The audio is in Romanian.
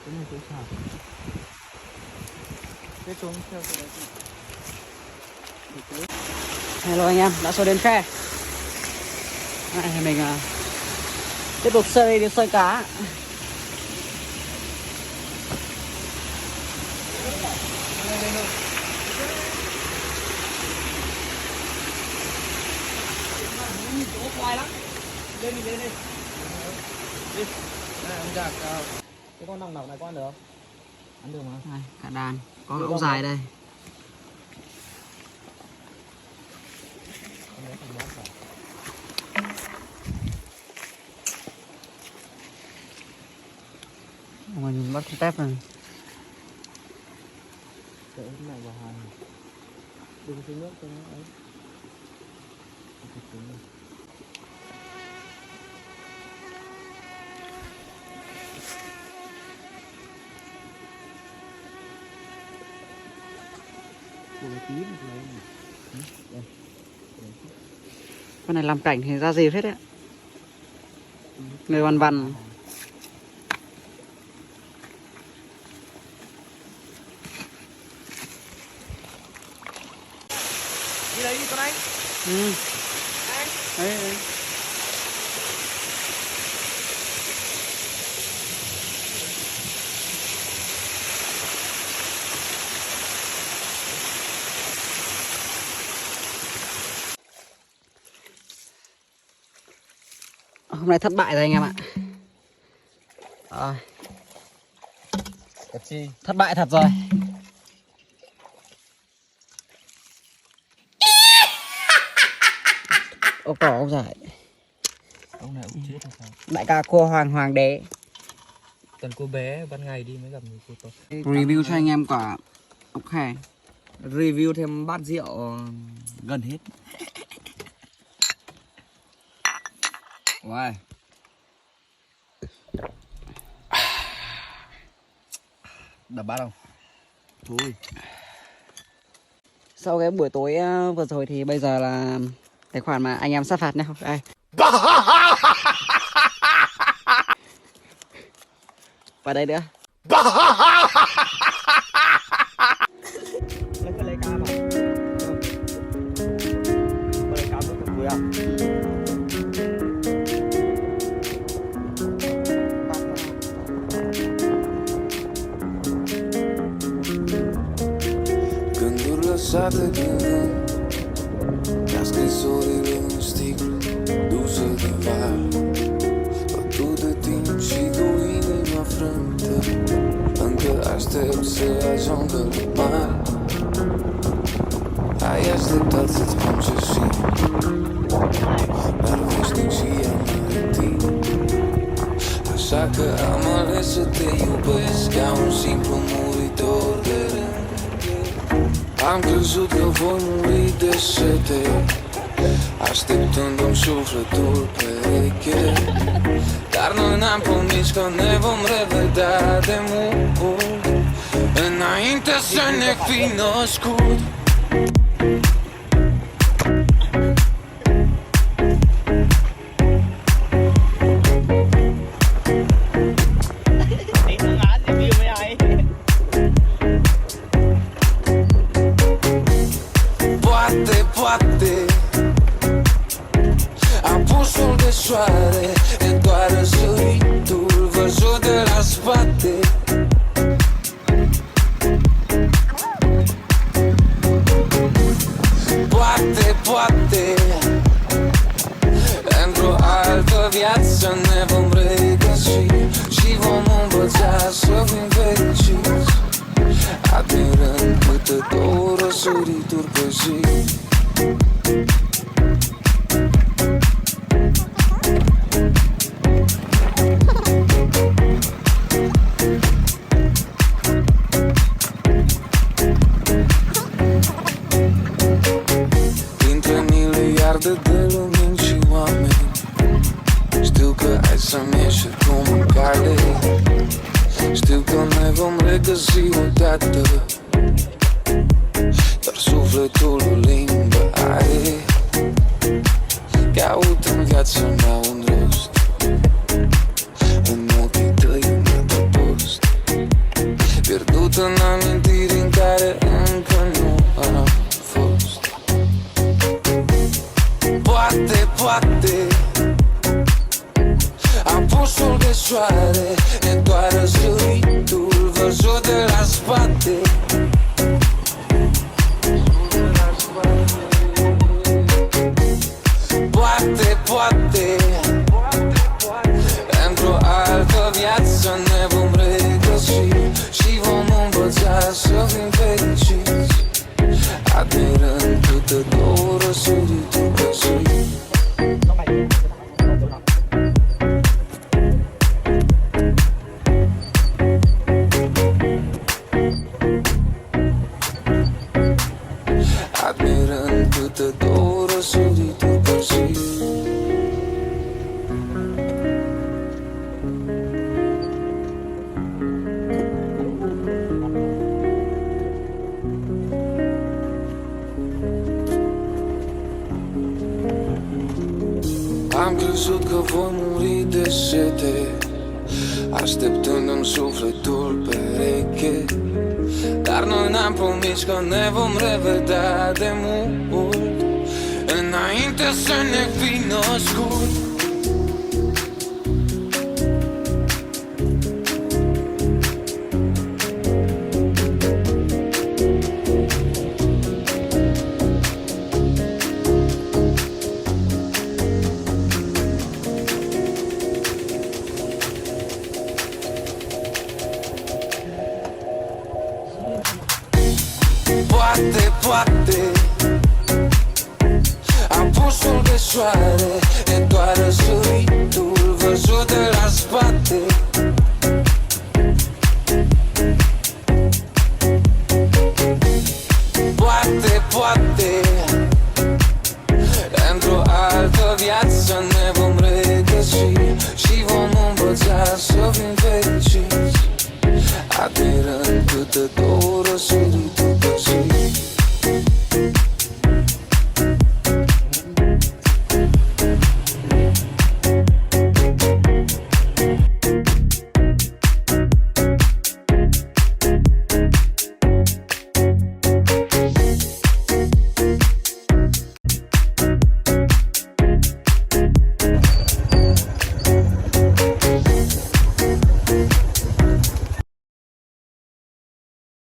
Cái này cũng sạc. Cái xuống theo cái đấy. Hello anh em, đã xuống đến khe. Mình tiếp tục sơi đi sơi cá. Khoai lắm. Lên đi. Đi. Này ông giặc cái con nòng nọc này có ăn được không? Ăn được mà. Đây, cả đàn. Có ống dài đây. Mình bắt tép này. Để cái này vào hàng. Đừng xuống nước cho nó ấy. Con này làm cảnh thì ra gì hết đấy. Người văn văn. Đi đấy đi con anh. Ừ. Anh. Đấy. Hôm nay thất bại rồi anh em ạ. Rồi. Cái chi? Thất bại thật rồi. Ốc đỏ ốc dài. Ông này cũng chết hay sao? Đại ca cua hoàng đế. Cần cô bé ban ngày đi mới gặp người cô to. Review cho anh em quả ốc khe. Review thêm bát rượu gần hết. Wow. Đập bát không? Thôi. Sau cái buổi tối vừa rồi thì bây giờ là tài khoản mà anh em sát phạt nhá. Đây. Và đây nữa. Lấy cá mà. Lấy cá với cục à? Lasciate che casca i soli in sticolo, luce di val, battute tincido inima frente, încă aștept să ajungă la mare. Ai așteptat să-ți spun ce simt, dar veșnic și amintit. Așa că am ales să te iubesc ca un simplu muritor de rând. Am crezut că voi muri de sete, așteptându-mi sufletul pereche. Dar noi n-am promis că ne vom revedea de mult, înainte să ne fi născut. Poate apusul de soare e doar răsăritul văzut de la spate. Poate într-o altă viață ne vom regăsi și vom învăța să fim fericiți, admirând câte două răsărituri pe zi. Dintre miliarde de lumini și oameni, știu că ai să-mi ieși cum în cale. Știu că ne vom regăsi odată, dar sufletul o limbă are. Caut în viața mea un rost, în ochii tăi un adăpost. pierdut în amintiri în care încă nu am fost. Poate, poate apusul de soare ne doară zăritul văzut de la spate. Poate, poate într-o altă viață ne vom regăsi și vom învăța să fim fericiți, admirând câte două răsărituri pe zi. Admirând câte două răsărituri pe zi. Am crezut că voi muri de sete, așteptându-mi sufletul pereche. Dar noi ne-am promis că ne vom revedea de mult, înainte să ne fi născut. Poate, poate apusul de soare ne doară zăritul